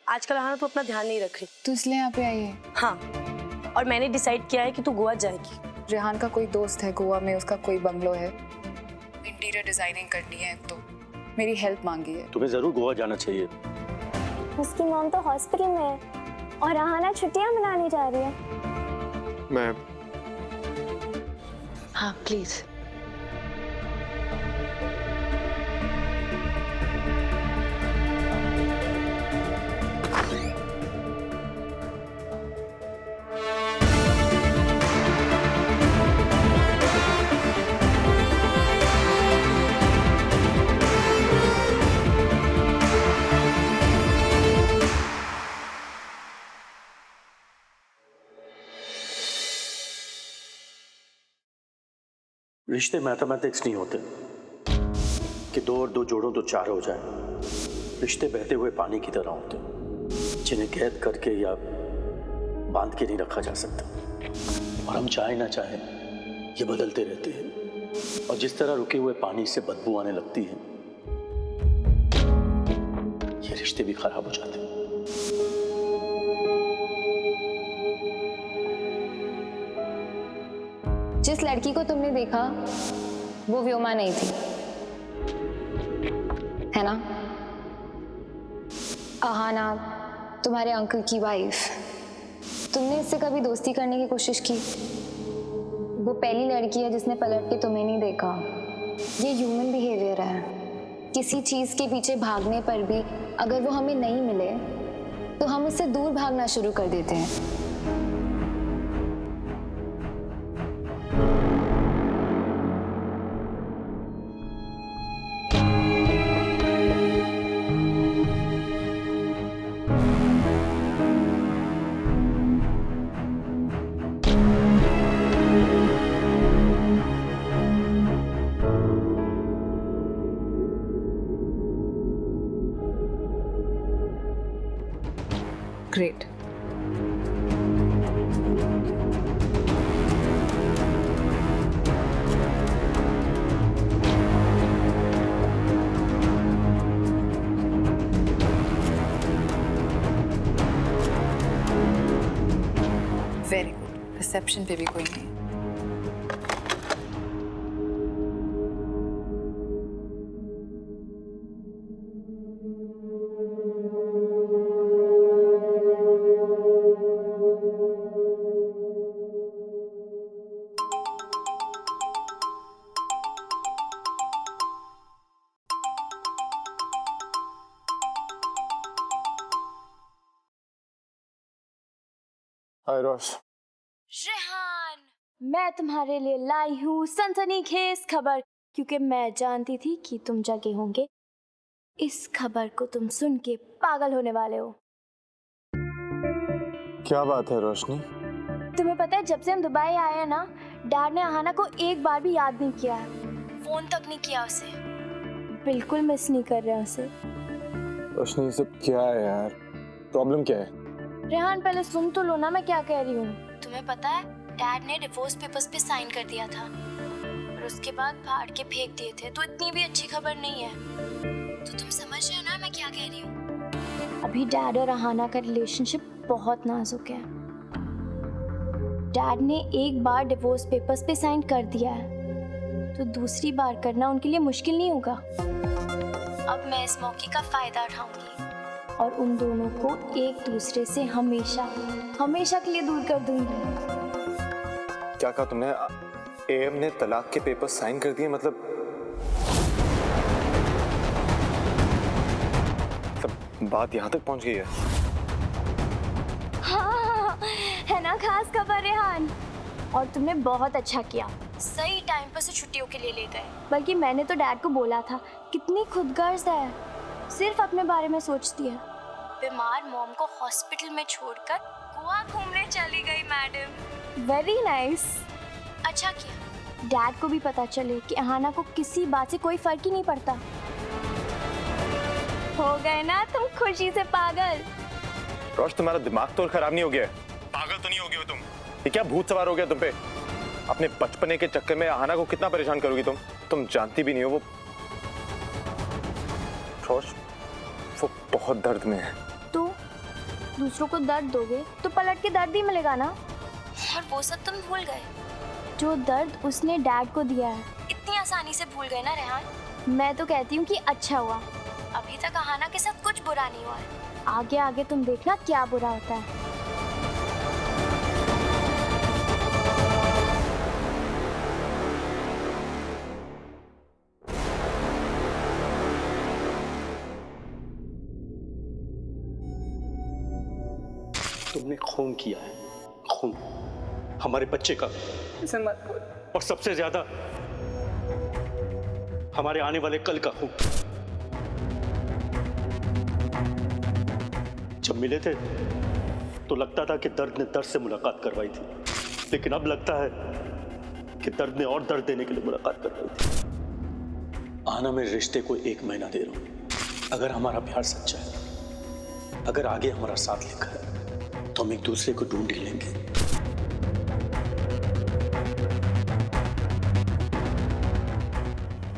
आजकल आहाना तो अपना ध्यान नहीं रख रही। तो इसलिए यहाँ पे आई है? हाँ, और मैंने डिसाइड किया है कि तू गोवा जाएगी। रेहान का कोई दोस्त है गोवा में, उसका कोई बंगलो है, इंटीरियर डिजाइनिंग करनी है, तो मेरी हेल्प मांगी है। तुम्हें जरूर गोवा जाना चाहिए। उसकी मॉम तो हॉस्पिटल में है और आहाना छुट्टियां मनाने जा रही है। मैं हाँ प्लीज। रिश्ते मैथमेटिक्स नहीं होते कि 2 और 2 जोड़ो तो 4 हो जाए। रिश्ते बहते हुए पानी की तरह होते हैं, जिन्हें कैद करके या बांध के नहीं रखा जा सकता। और हम चाहे ना चाहे ये बदलते रहते हैं, और जिस तरह रुके हुए पानी से बदबू आने लगती है, ये रिश्ते भी खराब हो जाते हैं। जिस लड़की को तुमने देखा वो व्योमा नहीं थी, है ना? आहाना, तुम्हारे अंकल की वाइफ। तुमने इससे कभी दोस्ती करने की कोशिश की? वो पहली लड़की है जिसने पलट के तुम्हें नहीं देखा। ये ह्यूमन बिहेवियर है। किसी चीज के पीछे भागने पर भी अगर वो हमें नहीं मिले तो हम उससे दूर भागना शुरू कर देते हैं। ग्रेट। Very good. रिसेप्शन पे भी कोई नहीं। हाय रोश। रेहान, मैं तुम्हारे लिए लाई हूँ सनसनीखेज खबर, क्योंकि मैं जानती थी कि तुम जगे होंगे। इस खबर को तुम सुन के पागल होने वाले हो। क्या बात है रोशनी? तुम्हें पता है, जब से हम दुबई आए हैं ना, डैड ने आहाना को एक बार भी याद नहीं किया है, फोन तक नहीं किया उसे। बिल्कुल मिस नहीं कर रहे उसे। रोशनी, ये सब क्या है यार? प्रॉब्लम क्या है? रेहान, पहले सुन तो लो ना मैं क्या कह रही हूँ। तुम्हें पता है, डैड ने डिवोर्स पेपर्स पे साइन कर दिया था और उसके बाद फाड़ के फेंक दिए थे, तो इतनी भी अच्छी खबर नहीं है। तो तुम समझ रहे हो ना मैं क्या कह रही हूँ? अभी डैड और आहाना का रिलेशनशिप बहुत नाजुक है। डैड ने एक बार डिवोर्स पेपर्स पे साइन कर दिया है, तो दूसरी बार करना उनके लिए मुश्किल नहीं होगा। अब मैं इस मौके का फायदा उठाऊंगी और उन दोनों को एक दूसरे से हमेशा हमेशा के लिए दूर कर दूंगी। क्या कहा तुमने? एएम ने तलाक के पेपर साइन कर दिए? मतलब बात यहाँ तक पहुँच गई है? हाँ, है ना खास खबर रेहान। और तुमने बहुत अच्छा किया, सही टाइम पर से छुट्टियों के लिए ले गए। बल्कि मैंने तो डैड को बोला था, कितनी खुदगर्ज है, सिर्फ अपने बारे में सोचती है। बीमार मॉम को हॉस्पिटल में छोड़कर गोवा घूमने चली गई मैडम। Very nice. अच्छा किया, डैड को भी पता चले कि आहाना को किसी बात से कोई फर्क ही नहीं पड़ता। हो गए ना तुम खुशी से पागल। रोश, तुम्हारा दिमाग तो खराब नहीं हो गया? पागल तो नहीं हो गए हो तुम? ये क्या भूत सवार हो गया तुम पे? अपने बचपने के चक्कर में आहाना को कितना परेशान करोगी तुम जानती भी नहीं हो। वो रोश, वो बहुत दर्द में है। तो दूसरों को दर्द दोगे तो पलट के दर्द ही मिलेगा ना। और वो सब तुम भूल गए, जो दर्द उसने डैड को दिया है इतनी आसानी से भूल गए ना रेहान। मैं तो कहती हूँ कि अच्छा हुआ, अभी तक अहाना के साथ कुछ बुरा नहीं हुआ है। आगे आगे तुम देखना क्या बुरा होता है। तुमने खून किया है, खून हमारे बच्चे का, ऐसे मत बोल। और सबसे ज्यादा हमारे आने वाले कल का खून। जब मिले थे तो लगता था कि दर्द ने दर्द से मुलाकात करवाई थी, लेकिन अब लगता है कि दर्द ने और दर्द देने के लिए मुलाकात करवाई थी। आना मैं रिश्ते को 1 महीना दे रहा हूं। अगर हमारा प्यार सच्चा है, अगर आगे हमारा साथ लिखा है, तो हम एक दूसरे को ढूंढ ही लेंगे।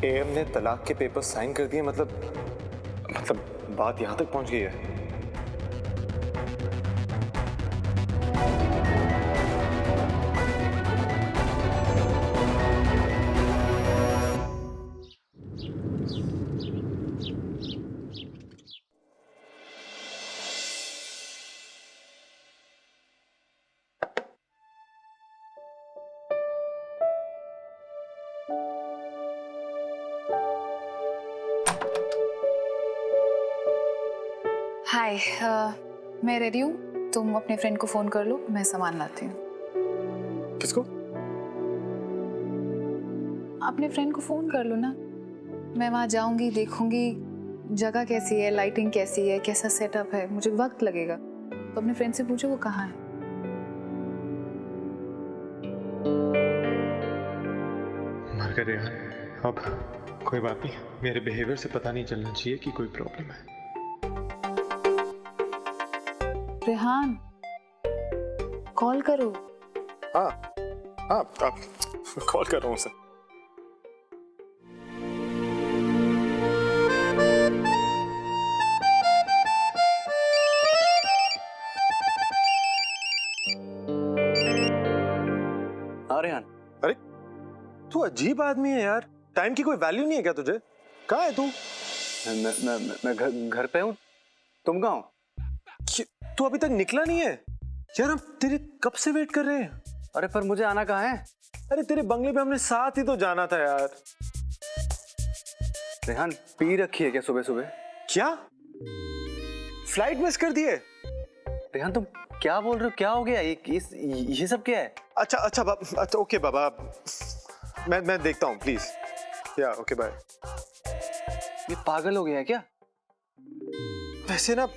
एएम ने तलाक के पेपर साइन कर दिए, मतलब बात यहां तक पहुंच गई है। हाय, मैं रेडी हूँ, तुम अपने फ्रेंड को फोन कर लो, मैं सामान लाती हूँ। किसको? अपने फ्रेंड को फोन कर लो ना, मैं वहाँ जाऊंगी, देखूंगी जगह कैसी है, लाइटिंग कैसी है, कैसा सेटअप है, मुझे वक्त लगेगा, तो अपने फ्रेंड से पूछो वो कहाँ है। मर गए रेहान, अब कोई बात नहीं, मेरे बिहेवियर से पता नहीं चलना चाहिए कि कोई प्रॉब्लम है। रेहान, कॉल करो। हाँ, आप कॉल कर रहा हूँ उसे। हाँ रेहान। अरे तू अजीब आदमी है यार, टाइम की कोई वैल्यू नहीं है क्या तुझे? कहाँ है तू? मैं घर पे हूँ, तुम कहाँ हो? तू अभी तक निकला नहीं है यार, हम तेरे कब से वेट कर रहे हैं। अरे पर मुझे आना कहाँ है? अरे तेरे बंगले पे हमने साथ ही तो जाना था यार। रेहान, पी रखी है क्या सुबह सुबह? क्या फ्लाइट मिस कर दी है? रेहान तुम क्या बोल रहे हो? क्या हो गया? ये सब क्या है? अच्छा ओके बाबा, मैं देखता हूँ प्लीज। या ओके बाय। ये पागल हो गया है क्या? वैसे ना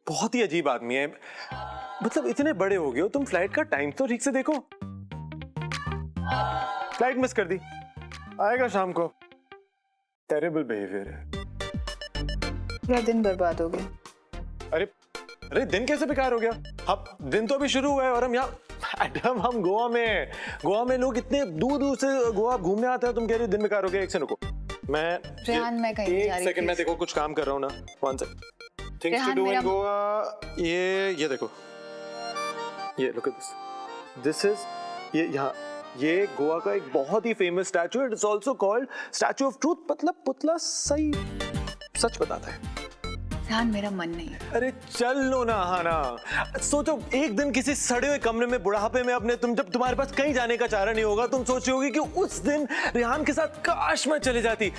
बहुत ही अजीब आदमी है, मतलब इतने बड़े हो गए हो तुम, फ्लाइट का टाइम तो ठीक से देखो। फ्लाइट मिस कर दी, आएगा शाम को। टेरिबल बिहेवियर है। पूरा दिन बर्बाद हो गया। अरे दिन कैसे बेकार हो गया? अब दिन तो अभी शुरू हुआ है और हम यहाँ मैडम, हम गोवा में लोग इतने दूर दूर से गोवा घूमने आते हैं, तुम कह रही हो दिन बेकार हो गया? एक से रुको, रेहान, मैं कहीं जा रही एक सेकंड, थी। मैं देखो कुछ काम कर रहा हूँ ना, 1 second. Things to Rehan, do in मेरा- गोवा, ये देखो, ये लुक एट दिस इज ये यहाँ, ये गोवा का एक बहुत ही फेमस स्टैचू है। It is also called statue of truth, मतलब पुतला सही सच बताता है। रेहान, मेरा मन नहीं है। अरे चल लो ना हाना, सोचो एक दिन किसी सड़े हुए कमरे में बुढ़ापे में अपने, तुम जब तुम्हारे पास कहीं जाने का चारा नहीं होगा, तुम सोच रही होगी कि उस दिन रेहान के साथ काश मैं चले जाती,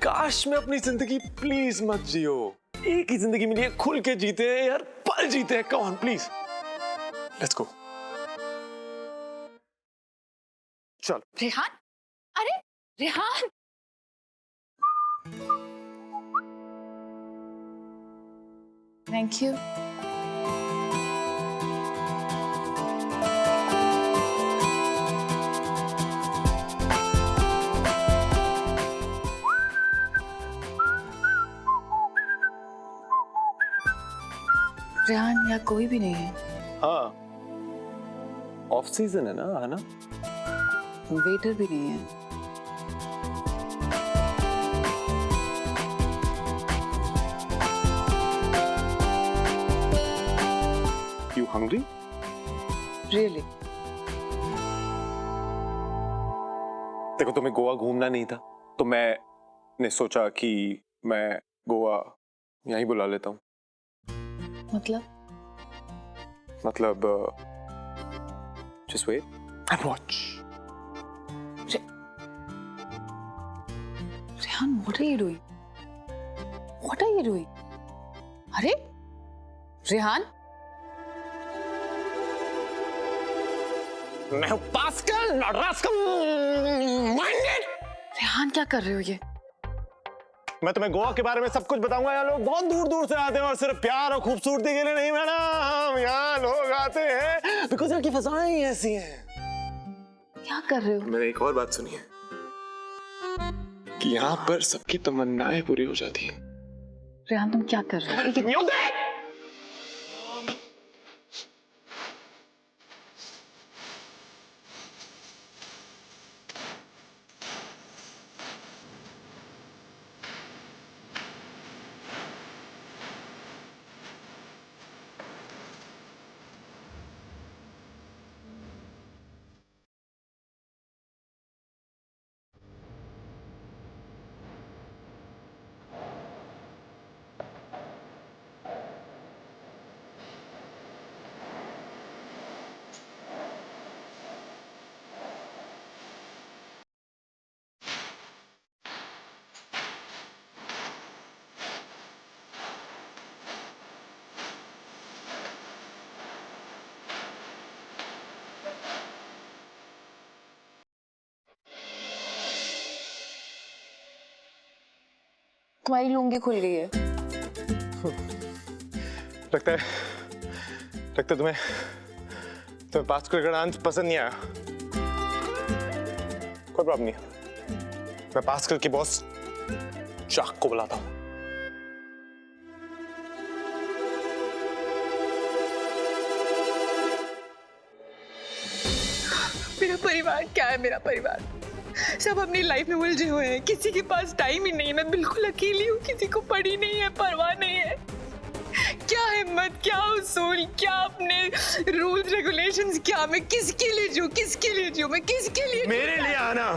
काश मैं अपनी जिंदगी प्लीज मत जियो। एक ही जिंदगी मिली है, खुल के जीते हैं यार, पल जीते हैं, come on please, let's go. चल रेहान, अरे रेहान, थैंक यू। रेहान, यहाँ कोई भी नहीं है। हाँ, ऑफ सीजन है ना हाना। वेटर भी नहीं है। You hungry? रियली? देखो तुम्हें गोवा घूमना नहीं था तो मैंने सोचा कि मैं गोवा यहीं बुला लेता हूँ। मतलब just wait and watch. Rehan, what are you doing? What are you doing? अरे रेहान, मैं हूँ pascal, not rascal minded. Rehan क्या कर रहे हो ये? मैं तुम्हें गोवा के बारे में सब कुछ बताऊंगा। यहाँ लोग बहुत दूर दूर से आते हैं और सिर्फ प्यार और खूबसूरती के लिए नहीं मैडम, यहाँ लोग आते हैं बिकॉज यहाँ की फजाएं ही ऐसी हैं। क्या कर रहे हो? मैंने एक और बात सुनी है कि यहाँ पर सबकी तमन्नाएं पूरी हो जाती हैं। रेहान, तुम क्या कर रहे हो? तुम्हारी लुंगी खुल गई है। लगता है तुम्हें पास्कल का डांस पसंद नहीं आया। कोई प्रॉब्लम नहीं, मैं पास्कल की बॉस जाक को बुलाता हूँ। मेरा परिवार क्या है? मेरा परिवार सब अपनी लाइफ में उलझे हुए हैं, किसी के पास टाइम ही नहीं है। मैं बिल्कुल अकेली हूँ, किसी को पड़ी नहीं है, परवाह नहीं है। क्या हिम्मत, क्या उसूल, क्या अपने रूल्स रेगुलेशंस, क्या मैं किसके लिए जीऊँ, मैं किसके लिए? मेरे लिए आना।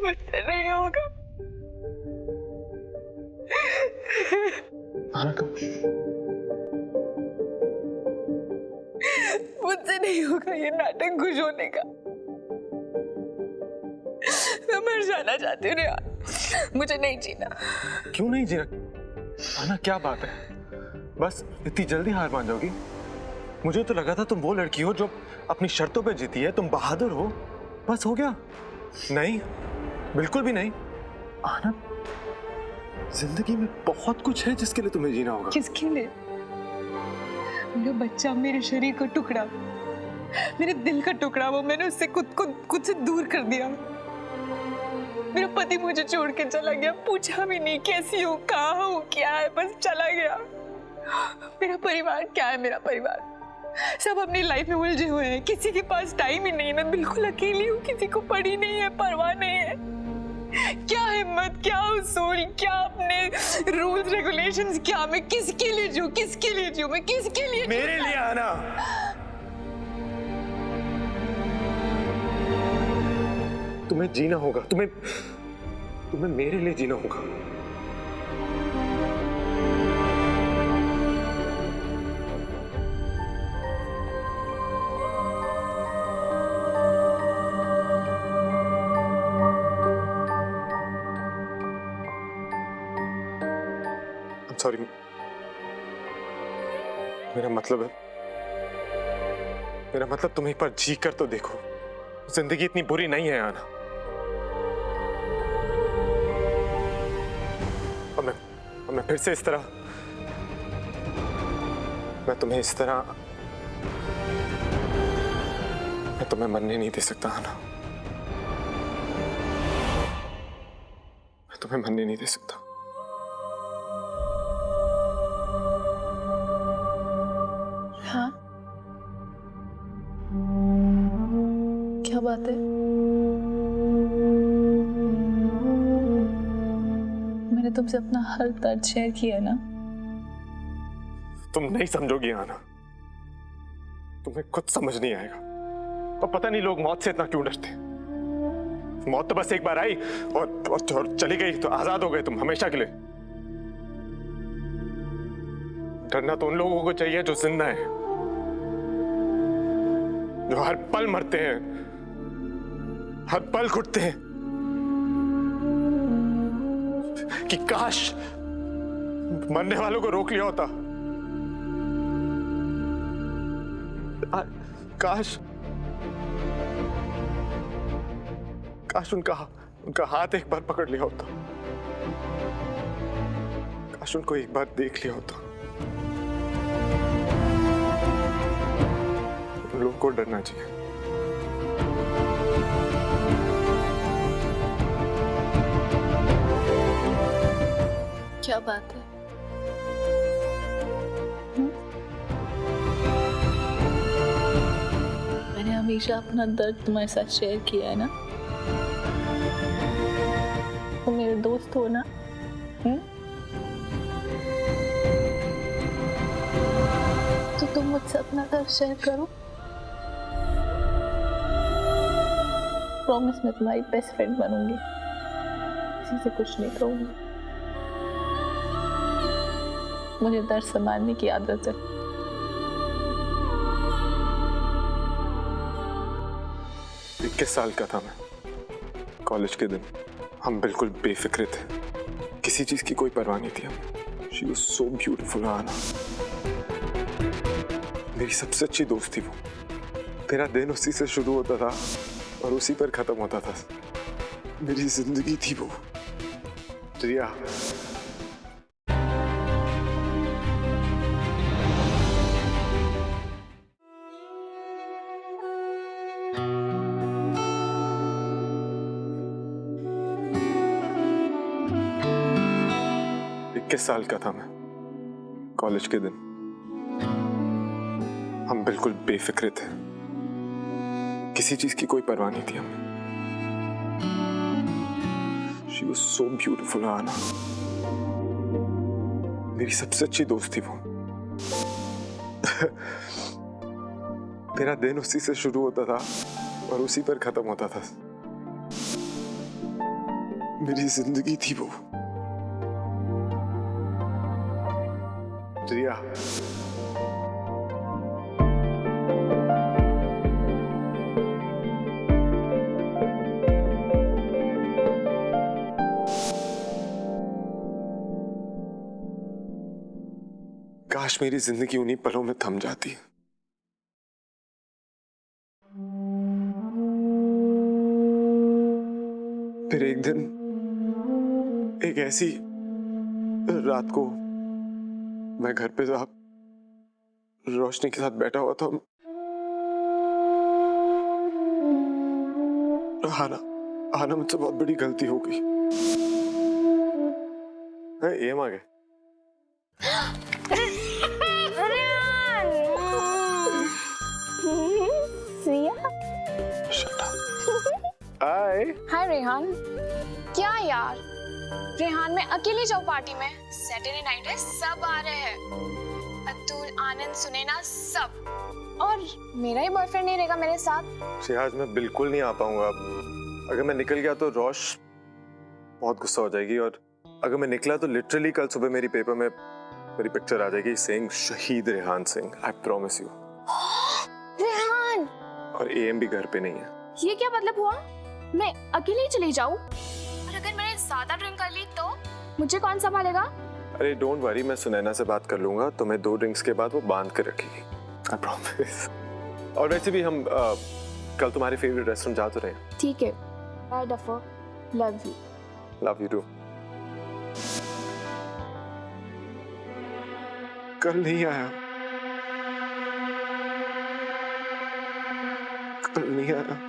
मुझसे नहीं होगा। मुझसे नहीं होगा ये नाटक खुश होने का। मैं मर जाना चाहती हूँ यार, मुझे नहीं जीना। क्यों नहीं जीना? आना, क्या बात है? बस इतनी जल्दी हार मान जाओगी? मुझे तो लगा था तुम वो लड़की हो जो अपनी शर्तों पे जीती है, तुम बहादुर हो। बस हो गया? नहीं, बिल्कुल भी नहीं। आना, जिंदगी में बहुत कुछ है जिसके लिए तुम्हें जीना होगा। किसके लिए? मेरा बच्चा, मेरे शरीर का टुकड़ा, मेरे दिल का टुकड़ा, वो मैंने उससे खुद से दूर कर दिया। मेरा पति मुझे छोड़ के चला गया, पूछा भी नहीं कैसी हूँ, कहाँ हूँ, क्या है, बस चला गया। मेरा परिवार क्या है? मेरा परिवार सब अपनी लाइफ में उलझे हुए हैं, किसी के पास टाइम ही नहीं है। मैं बिल्कुल अकेली हूँ, किसी को पड़ी नहीं है, परवाह नहीं है। क्या हिम्मत, क्या उसूल, क्या अपने रूल्स रेगुलेशंस, क्या मैं किसके लिए जीऊं, किसके लिए जीऊं, मैं किसके लिए? मेरे लिए आना। तुम्हें जीना होगा, तुम्हें मेरे लिए जीना होगा। सॉरी, मेरा मतलब तुम एक बार जी कर तो देखो। जिंदगी इतनी बुरी नहीं है आना। और मैं फिर से इस तरह, मैं तुम्हें मरने नहीं दे सकता आना। मैं तुम्हें मरने नहीं दे सकता। हाँ, क्या बात है? मैंने तुमसे अपना हर दर्द शेयर किया ना। तुम नहीं समझोगी आना, तुम्हें कुछ समझ नहीं आएगा। और पता नहीं लोग मौत से इतना क्यों डरते हैं। मौत तो बस एक बार आई और चली गई, तो आजाद हो गए तुम हमेशा के लिए। डरना तो उन लोगों को चाहिए जो जिंदा है, जो हर पल मरते हैं, हर पल घुटते हैं। कि काश मरने वालों को रोक लिया होता। काश उनका हाथ एक बार पकड़ लिया होता। काश उनको एक बार देख लिया होता। उन लोगों को डरना चाहिए। क्या बात है? मैंने हमेशा अपना दर्द तुम्हारे साथ शेयर किया है ना। तुम मेरे दोस्त हो ना। तो तुम मुझसे अपना दर्द शेयर करो। प्रॉमिस, मैं तुम्हारी बेस्ट फ्रेंड बनूंगी, किसी से कुछ नहीं कहूंगी। मुझे दर्द संभालने की आदत है। 21 साल का था मैं। कॉलेज के दिन हम बिल्कुल बेफिक्र थे, किसी चीज की कोई परवाह नहीं थी हमें। She was so beautiful आना। मेरी सबसे अच्छी दोस्त थी वो। मेरा दिन उसी से शुरू होता था और उसी पर खत्म होता था। मेरी जिंदगी थी वो। रिया, किस साल का था मैं। कॉलेज के दिन हम बिल्कुल बेफिक्र थे, किसी चीज की कोई परवाह नहीं थी हमें। She was so beautiful आना। मेरी सबसे अच्छी दोस्त थी वो। मेरा दिन उसी से शुरू होता था और उसी पर खत्म होता था। मेरी जिंदगी थी वो। रिया, काश मेरी जिंदगी उन्हीं पलों में थम जाती। फिर एक दिन, एक ऐसी रात को मैं घर पे साहब रोशनी के साथ बैठा हुआ था। आना मुझसे बहुत बड़ी गलती हो गई। एम आ गए। हाय हाय रेहान। क्या यार, रेहान मैं अकेले जाऊँ पार्टी में? सैटरडे नाइट है, सब आ रहे हैं, अतुल, आनंद, सुनैना, सब। और मेरा ही बॉयफ्रेंड नहीं रहेगा मेरे साथ। शिहाज मैं बिल्कुल नहीं आ पाऊंगा। अगर मैं निकल गया तो रोश बहुत गुस्सा हो जाएगी, और अगर मैं निकला तो लिटरली कल सुबह मेरी पेपर में मेरी पिक्चर आ जाएगी सेइंग शहीद Rehan Singh. I promise you. Rehan, और एएम भी घर पे नहीं है। ये क्या मतलब हुआ? मैं अकेले ही चली जाऊँ? और अगर मैंने ज्यादा ड्रिंक कर ली तो मुझे कौन संभालेगा? अरे डोंट वरी, मैं सुनैना से बात कर लूंगा। तुम्हें 2 ड्रिंक्स के बाद वो बांध के रखेगी। I promise. और वैसे भी हम कल तुम्हारे फेवरेट रेस्टोरेंट जा तो रहे हैं। ठीक है, bye duffer, love you. Love you too. कल नहीं आया, कल नहीं आया।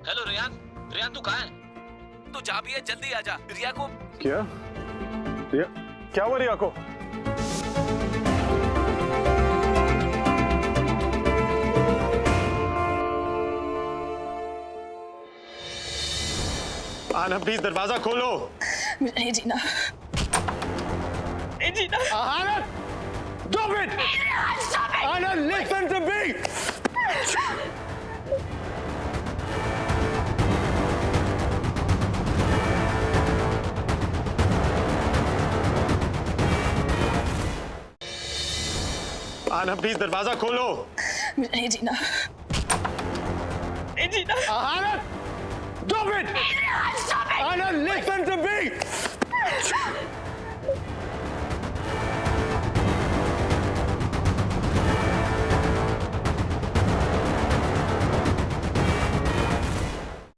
हेलो रियान, रियान तू कहाँ है? तू जा भी है, जल्दी आजा। रिया को क्या? रिया, क्या हुआ रिया को? आना प्लीज, दरवाजा खोलो। नहीं जीना, नहीं जीना। आनंद, stop it! Anand, listen to me! आना प्लीज, दरवाजा खोलो। नहीं जीना, नहीं जीना। आनंद, stop it! Anand, listen to me!